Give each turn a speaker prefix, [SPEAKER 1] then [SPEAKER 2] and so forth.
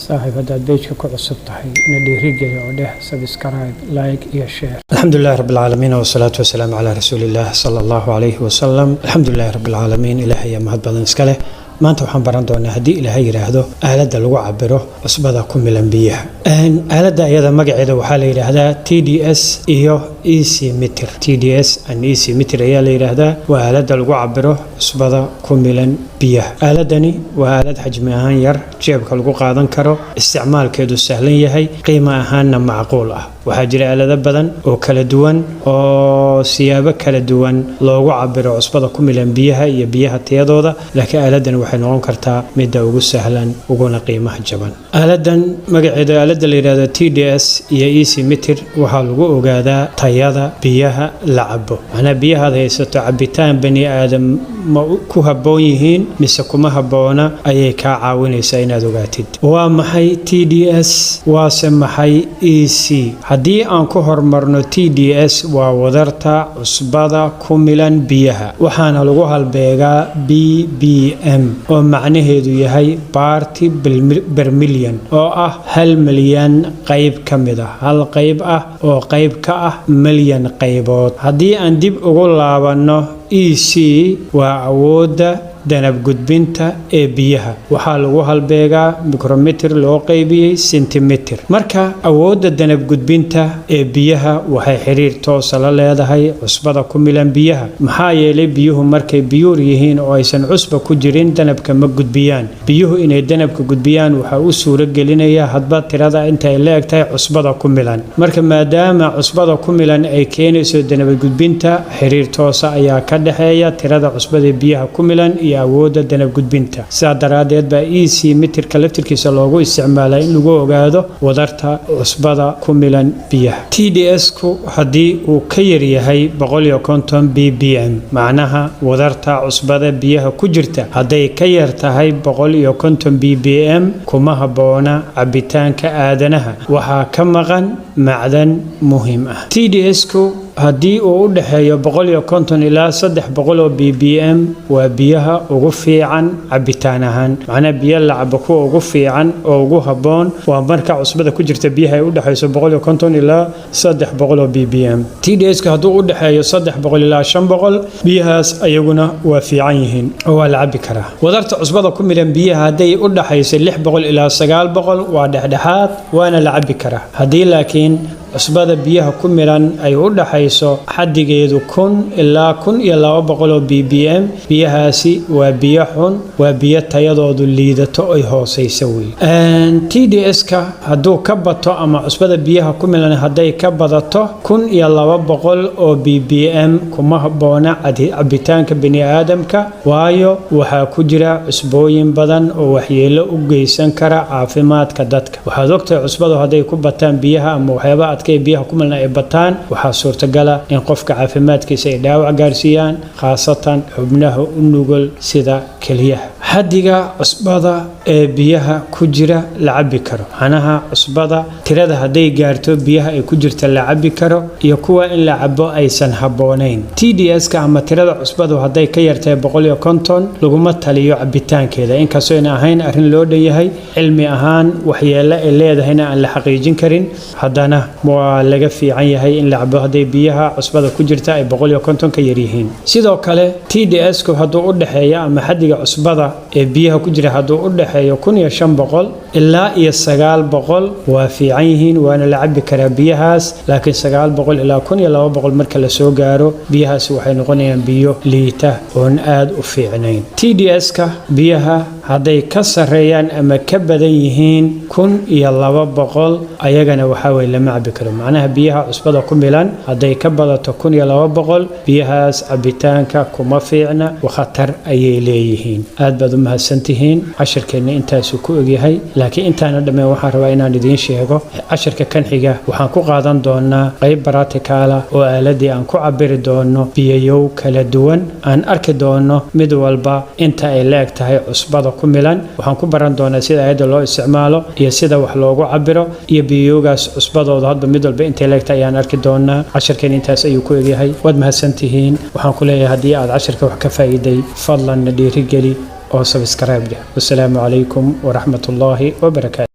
[SPEAKER 1] صاحب هذا البيج كعصب تحي ندي رجع وده سبسكرايب لايك يا شير.
[SPEAKER 2] الحمد لله رب العالمين والصلاة والسلام على رسول الله صلى الله عليه وسلم. الحمد لله رب العالمين إلهي مهد بدن إسكاله maanta waxaan baran doonaa haddii ilaahay yiraahdo aaladda lagu cabiro cusbada ku milan biyaha. Aaladda ayada magaceeda waxaa la yiraahdaa TDS iyo EC meter. TDS and EC meter ayaa la yiraahdaa waa aaladda lagu cabiro cusbada ku milan biyaha. Aaladani waa aalad xajmi ahaan yar, jeebka lagu qaadan karo, isticmaalkeedu sahlan yahay, qiimo ahaanna macquul ah. waxaa jira aalado badan oo kala duwan oo siyaabo kala duwan loogu cabiro cusbada ku milan biyaha iyo biyaha tayadooda, laakiin aaladani waxay noqon kartaa mid ugu sahlan uguna qiimaha jaban. Aaladan magaceeda aaladda la yiraahdo TDS iyo EC meter waxaa lagu ogaadaa tayada biyaha la cabo. Ana biyaha haysato cabitaan bani aadam ma ku habboon yihiin mise kuma habboona ayay ka caawinaysaa inaad ogaatid. Waa maxay TDS? waa maxay EC? haddii aan ku hormarno TDS waa wadarta cusbada ku milan biyaha, waxaana lagu halbeegaa BBM oo macnaheedu yahay party per million oo ah 1 milyan qayb ka mid ah, hal qayb ah oo qayb ka ah milyan qaybood. haddii aan dib ugu laabano EC waa awoodda danab gudbinta ee biyaha, waxaa lagu halbeegaa micrometer loo qaybiyay centimeter. marka awoodda danab gudbinta ee biyaha waxay xiriir toos ah la leedahay cusbada ku milan biyaha, maxaa yeelay biyuhu markay biyuur yihiin oo aysan cusba ku jirin danabka ma gudbiyaan. biyuhu inay danabka gudbiyaan waxa uu suuro gelinayaa hadba tirada inta ay leegtahay cusbada ku milan. marka maadaama cusbada ku milan ay keenayso danab gudbinta, xiriir toos ah ayaa ka dhaxeeya tirada cusbada biyaha ku milan iyo awoodda danab gudbinta. sidaa daraadeed baa EC meterka laftirkiisa loogu isticmaalaa in lagu ogaado wadarta cusbada ku milan biyaha. TDS-ku haddii uu ka yar yahay 150 BBM, macnaha wadarta cusbada biyaha ku jirta hadday ka yar tahay 150 BBM kuma habboona cabitaanka aadanaha, waxaa ka maqan macdan muhiim ah. TDS-ku haddii uu u dhaxeeyo 150 ilaa 300 BBM waa biyaha ugu fiican cabitaan ahaan, macnaha biyo la cabo kuwa ugu fiican oo ugu habboon waa marka cusbada ku jirta biyaha ay u dhaxayso 150 ilaa 300 BBM. TDS-ka hadduu u dhaxeeyo 300 ilaa 500 biyahaas ayaguna waa fiican yihiin oo waa la cabi karaa. wadarta cusbada ku milan biyaha hadday u dhaxayso 600 ilaa 900 waa dhexdhexaad waana la cabi karaa. haddii laakiin cusbada biyaha ku milan ay u dhaxayso xaddigeedu 1000 ilaa 1200 BBM, biyahaasi waa biyo xun, waa biyo tayadoodu liidato ay hooseyso wey. TDS-ka hadduu ka bato ama cusbada biyaha ku milan hadday ka badato 1200 oo BBM kuma habboona cabitaanka bani aadamka, waayo waxaa ku jira cusbooyin badan oo waxyeelo u geysan kara caafimaadka dadka. waxaad ogtahay cusbadu hadday ku bataan biyaha ama waxyaaba biyaha ku milan ay bataan, waxaa suurtagala in qofka caafimaadkiisa ay dhaawac gaarsiiyaan, khaasatan xubnaha u nugul sida keliyaha. xaddiga cusbada ee biyaha ku jira la cabi karo, macnaha cusbada tirada hadday gaarto biyaha ay ku jirta la cabi karo iyo kuwa in la cabo aysan habboonayn. TDS-ka ama tirada cusbadu hadday ka yartahay 150 laguma taliyo cabitaankeeda, inkastoo ayna ahayn arrin loo dhan yahay cilmi ahaan waxyeelo ay leedahayna aan la xaqiijin karin, haddana waa laga fiican yahay in la cabo hadday biyaha cusbada ku jirta ay 150 ka yar yihiin. sidoo kale TDS-ku hadduu u dhaxeeyo ama xaddiga cusbada ee biyaha ku jira hadduu u dhaxeeyo 1500 ilaa 900 waa fiican yihiin waana la cabi karaa biyahaas, laakiin 900 ilaa 1200 marka la soo gaaro biyahaasi waxay noqonayaan biyo liita oon aad u fiicnayn. TDS-ka biyaha hadday ka sareeyaan ama ka badan yihiin 1200 ayagana waxaa way lama cabi karo, macnaha biyaha cusbada ku milan hadday ka badato 1200 biyahaas cabitaanka kuma fiicna, khatar ayay leeyihiin. aad baad u mahadsantihiin. cashirkeena intaas ku ogyahay, laakiin intaana dhammaan waxaan rabaa inaan idiin sheego cashirka kan xiga waxaan ku qaadan doonaa qayb practical oo aaladii aan ku cabiri doono biyayow kala duwan, aan arki doono mid walba inta ay leeg tahay cusbada ku milan. waxaan ku baran doonaa sida aayadda loo isticmaalo iyo sida wax loogu cabiro iyo biyayowgaas cusbadooda hadba mid walba intay leegtahay ayaan arki doonaa. cashirkeena intaas ayuu ku ogyahay. waad mahadsantihiin. waxaan ku leeyahay haddii aad cashirka wax ka faa'iiday fadlan na dhiirigeli oo subscribe. والسلام عليكم ورحمة الله وبركاته.